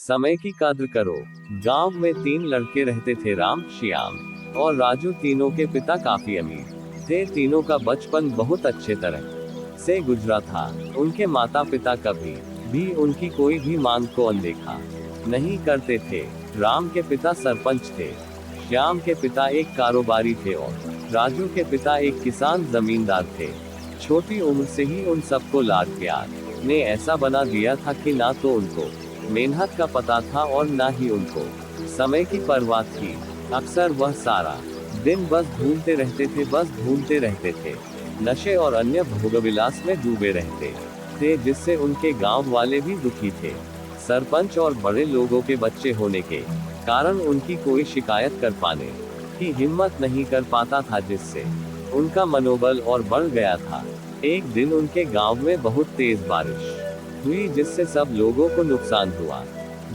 समय की कद्र करो। गांव में 3 लड़के रहते थे, राम, श्याम और राजू। तीनों के पिता काफी अमीर थे। तीनों का बचपन बहुत अच्छे तरह से गुजरा था। उनके माता पिता कभी भी उनकी कोई भी मांग को अनदेखा नहीं करते थे। राम के पिता सरपंच थे, श्याम के पिता एक कारोबारी थे और राजू के पिता एक किसान जमींदार थे। छोटी उम्र से ही उन सबको लाड प्यार ने ऐसा बना दिया था कि ना तो उनको मेहनत का पता था और ना ही उनको समय की परवाह थी। अक्सर वह सारा दिन बस घूमते रहते थे। नशे और अन्य भोगविलास में डूबे रहते थे, जिससे उनके गांव वाले भी दुखी थे। सरपंच और बड़े लोगों के बच्चे होने के कारण उनकी कोई शिकायत कर पाने की हिम्मत नहीं कर पाता था, जिससे उनका मनोबल और बढ़ गया था। एक दिन उनके गांव में बहुत तेज बारिश हुई, जिससे सब लोगों को नुकसान हुआ,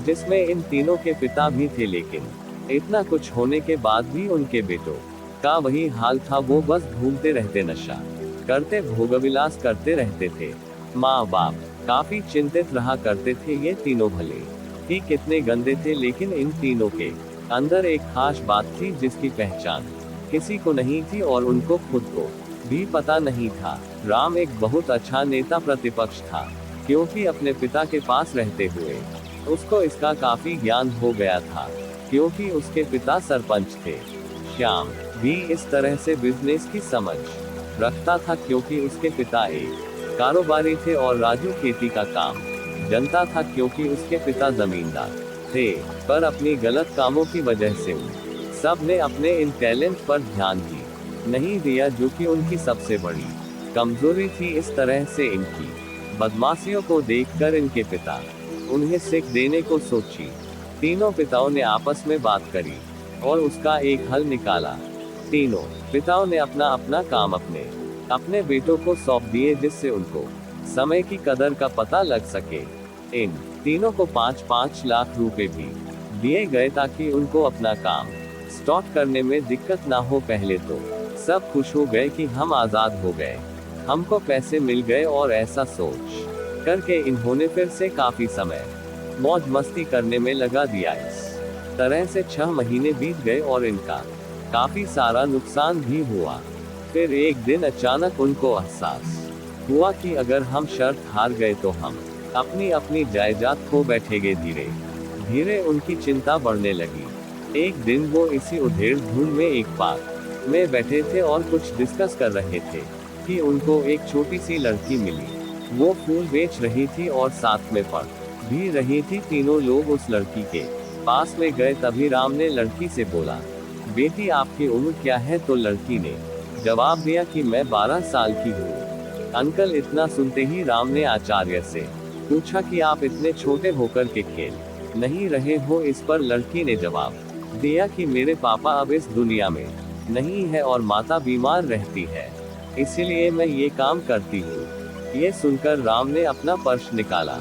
जिसमें इन तीनों के पिता भी थे। लेकिन इतना कुछ होने के बाद भी उनके बेटों का वही हाल था। वो बस घूमते रहते, नशा करते, भोगविलास करते रहते थे। माँ बाप काफी चिंतित रहा करते थे। ये तीनों भले ही कितने गंदे थे, लेकिन इन तीनों के अंदर एक खास बात थी जिसकी पहचान किसी को नहीं थी और उनको खुद को भी पता नहीं था। राम एक बहुत अच्छा नेता प्रतिपक्ष था, क्योंकि अपने पिता के पास रहते हुए उसको इसका काफी ज्ञान हो गया था, क्योंकि उसके पिता सरपंच थे। श्याम भी इस तरह से बिजनेस की समझ रखता था, क्योंकि उसके पिता एक कारोबारी थे और राजू खेती का काम जानता था, क्योंकि उसके पिता जमींदार थे। पर अपनी गलत कामों की वजह से उन सब ने अपने इन टैलेंट पर ध्यान ही नहीं दिया, जो कि उनकी सबसे बड़ी कमजोरी थी। इस तरह से इनकी बदमाशियों को देखकर इनके पिता उन्हें सीख देने को सोची। तीनों पिताओं ने आपस में बात करी और उसका एक हल निकाला। तीनों पिताओं ने अपना अपना काम अपने अपने बेटों को सौंप दिए, जिससे उनको समय की कदर का पता लग सके। इन तीनों को 5-5 लाख रुपए भी दिए गए, ताकि उनको अपना काम स्टार्ट करने में दिक्कत ना हो। पहले तो सब खुश हो गए कि हम आजाद हो गए, हमको पैसे मिल गए, और ऐसा सोच करके इन्होंने फिर से काफी समय मौज मस्ती करने में लगा दिया। इस तरह से 6 महीने बीत गए और इनका काफी सारा नुकसान भी हुआ। फिर एक दिन अचानक उनको एहसास हुआ कि अगर हम शर्त हार गए तो हम अपनी अपनी जायदाद खो बैठेंगे। धीरे धीरे उनकी चिंता बढ़ने लगी। एक दिन वो इसी उधेड़ धुंध में एक पार्क में बैठे थे और कुछ डिस्कस कर रहे थे कि उनको एक छोटी सी लड़की मिली। वो फूल बेच रही थी और साथ में पढ़ भी रही थी। तीनों लोग उस लड़की के पास में गए। तभी राम ने लड़की से बोला, बेटी आपकी उम्र क्या है? तो लड़की ने जवाब दिया कि मैं 12 साल की हूँ। अंकल, इतना सुनते ही राम ने आचार्य से पूछा कि आप इतने छोटे होकर के खेल नहीं रहे हो? इस पर लड़की ने जवाब दिया कि मेरे पापा अब इस दुनिया में नहीं है और माता बीमार रहती है, इसीलिए मैं ये काम करती हूँ। ये सुनकर राम ने अपना पर्स निकाला।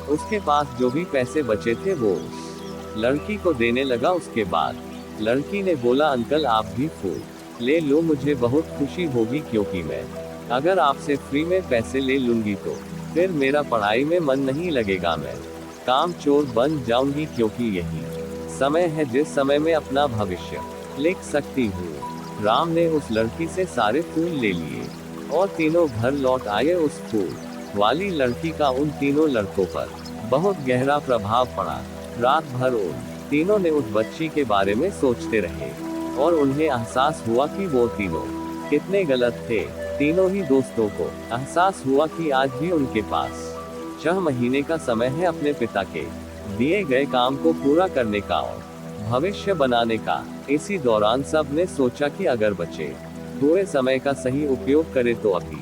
उसके पास जो भी पैसे बचे थे वो उस लड़की को देने लगा। उसके बाद लड़की ने बोला, अंकल आप भी फूल ले लो, मुझे बहुत खुशी होगी, क्योंकि मैं अगर आपसे फ्री में पैसे ले लूंगी तो फिर मेरा पढ़ाई में मन नहीं लगेगा, मैं काम चोर बन जाऊंगी, क्योंकि यही समय है जिस समय में अपना भविष्य लिख सकती हूँ। राम ने उस लड़की से सारे फूल ले लिए और तीनों घर लौट आए। उस फूल वाली लड़की का उन तीनों लड़कों पर बहुत गहरा प्रभाव पड़ा। रात भर उन तीनों ने उस बच्ची के बारे में सोचते रहे और उन्हें एहसास हुआ कि वो तीनों कितने गलत थे। तीनों ही दोस्तों को एहसास हुआ कि आज भी उनके पास 6 महीने का समय है अपने पिता के दिए गए काम को पूरा करने का और भविष्य बनाने का। इसी दौरान सब ने सोचा कि अगर बचे हुए समय का सही उपयोग करे तो अभी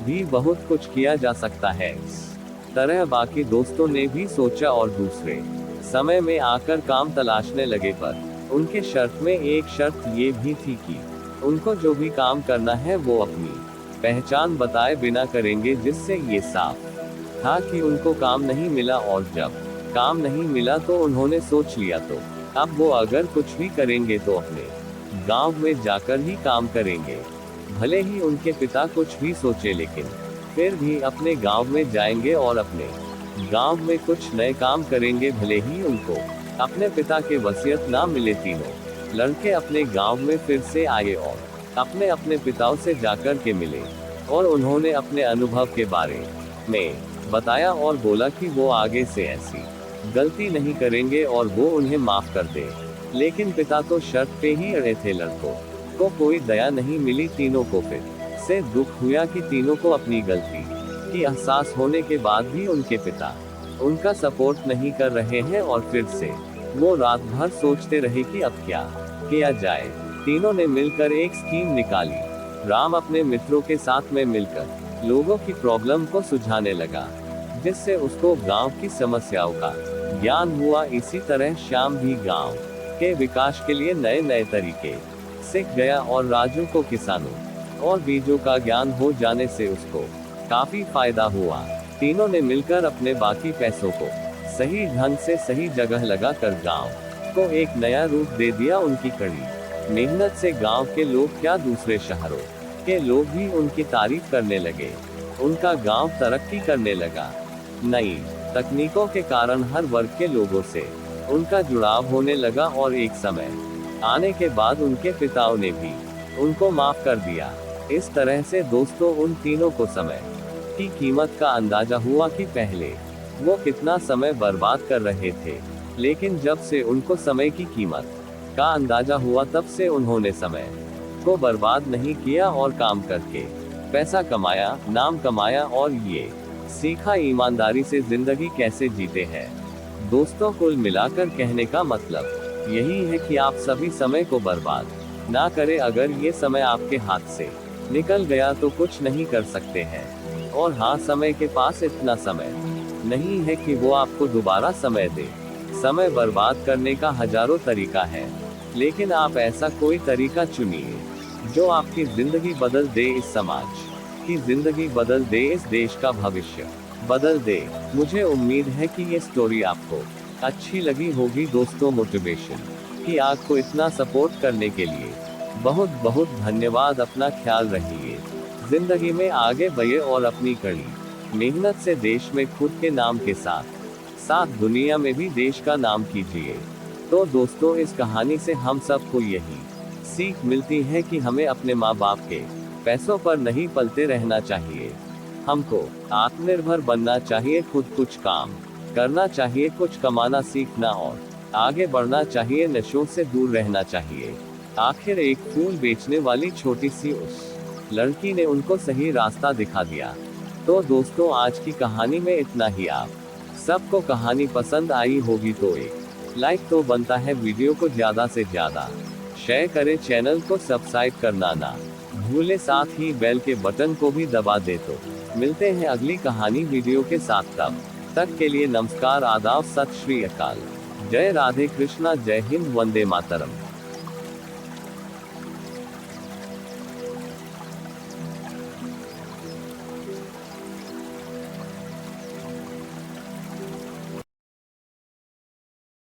भी बहुत कुछ किया जा सकता है। इस तरह बाकी दोस्तों ने भी सोचा और दूसरे समय में आकर काम तलाशने लगे। पर उनके शर्त में एक शर्त ये भी थी कि उनको जो भी काम करना है वो अपनी पहचान बताए बिना करेंगे, जिससे ये साफ था कि उनको काम नहीं मिला। और जब काम नहीं मिला तो उन्होंने सोच लिया तो अब वो अगर कुछ भी करेंगे तो अपने गांव में जाकर ही काम करेंगे। भले ही उनके पिता कुछ भी सोचे, लेकिन फिर भी अपने गांव में जाएंगे और अपने गांव में कुछ नए काम करेंगे, भले ही उनको अपने पिता के वसीयत ना मिले। तीनों लड़के अपने गांव में फिर से आए और अपने अपने पिताओं से जाकर के मिले और उन्होंने अपने अनुभव के बारे में बताया और बोला कि वो आगे से ऐसी गलती नहीं करेंगे और वो उन्हें माफ कर दे। लेकिन पिता तो शर्त पे ही अड़े थे। लड़कों को कोई दया नहीं मिली। तीनों को फिर से दुख हुआ कि तीनों को अपनी गलती की एहसास होने के बाद भी उनके पिता उनका सपोर्ट नहीं कर रहे हैं और फिर से वो रात भर सोचते रहे कि अब क्या किया जाए। तीनों ने मिलकर एक स्कीम निकाली। राम अपने मित्रों के साथ में मिलकर लोगों की प्रॉब्लम को सुलझाने लगा, जिससे उसको गांव की समस्याओं का ज्ञान हुआ। इसी तरह श्याम भी गांव के विकास के लिए नए नए तरीके सीख गया और राजू को किसानों और बीजों का ज्ञान हो जाने से उसको काफी फायदा हुआ। तीनों ने मिलकर अपने बाकी पैसों को सही ढंग से सही जगह लगाकर गांव को एक नया रूप दे दिया। उनकी कड़ी मेहनत से गांव के लोग क्या, दूसरे शहरों के लोग भी उनकी तारीफ करने लगे। उनका गांव तरक्की करने लगा। नई तकनीकों के कारण हर वर्ग के लोगों से उनका जुड़ाव होने लगा और एक समय आने के बाद उनके पिताओं ने भी उनको माफ कर दिया। इस तरह से दोस्तों उन तीनों को समय की कीमत का अंदाजा हुआ कि पहले वो कितना समय बर्बाद कर रहे थे, लेकिन जब से उनको समय की कीमत का अंदाजा हुआ तब से उन्होंने समय को बर्बाद नहीं किया और काम करके पैसा कमाया, नाम कमाया और ये सीखा ईमानदारी से जिंदगी कैसे जीते हैं। दोस्तों कुल मिलाकर कहने का मतलब यही है कि आप सभी समय को बर्बाद ना करें। अगर ये समय आपके हाथ से निकल गया तो कुछ नहीं कर सकते हैं। और हाँ, समय के पास इतना समय नहीं है कि वो आपको दोबारा समय दे। समय बर्बाद करने का हजारों तरीका है, लेकिन आप ऐसा कोई तरीका चुनिए जो आपकी जिंदगी बदल दे, इस समाज की जिंदगी बदल दे, इस देश का भविष्य बदल दे। मुझे उम्मीद है कि ये स्टोरी आपको अच्छी लगी होगी। दोस्तों, मोटिवेशन की आग को इतना सपोर्ट करने के लिए बहुत बहुत धन्यवाद। अपना ख्याल रखिए, जिंदगी में आगे बढ़िए और अपनी कड़ी मेहनत से देश में खुद के नाम के साथ साथ दुनिया में भी देश का नाम कीजिए। तो दोस्तों, इस कहानी से हम सबको यही सीख मिलती है कि हमें अपने माँ बाप के पैसों पर नहीं पलते रहना चाहिए। हमको आत्मनिर्भर बनना चाहिए, खुद कुछ काम करना चाहिए, कुछ कमाना सीखना और आगे बढ़ना चाहिए। नशों से दूर रहना चाहिए। आखिर एक फूल बेचने वाली छोटी सी उस लड़की ने उनको सही रास्ता दिखा दिया। तो दोस्तों, आज की कहानी में इतना ही। आप सबको कहानी पसंद आई होगी तो एक लाइक तो बनता है। वीडियो को ज्यादा से ज्यादा शेयर करें, चैनल को सब्सक्राइब करना ना भूले, साथ ही बेल के बटन को भी दबा दे। तो मिलते हैं अगली कहानी वीडियो के साथ। तब तक के लिए नमस्कार, आदाब, सत श्री अकाल, जय राधे कृष्णा, जय हिंद, वंदे मातरम।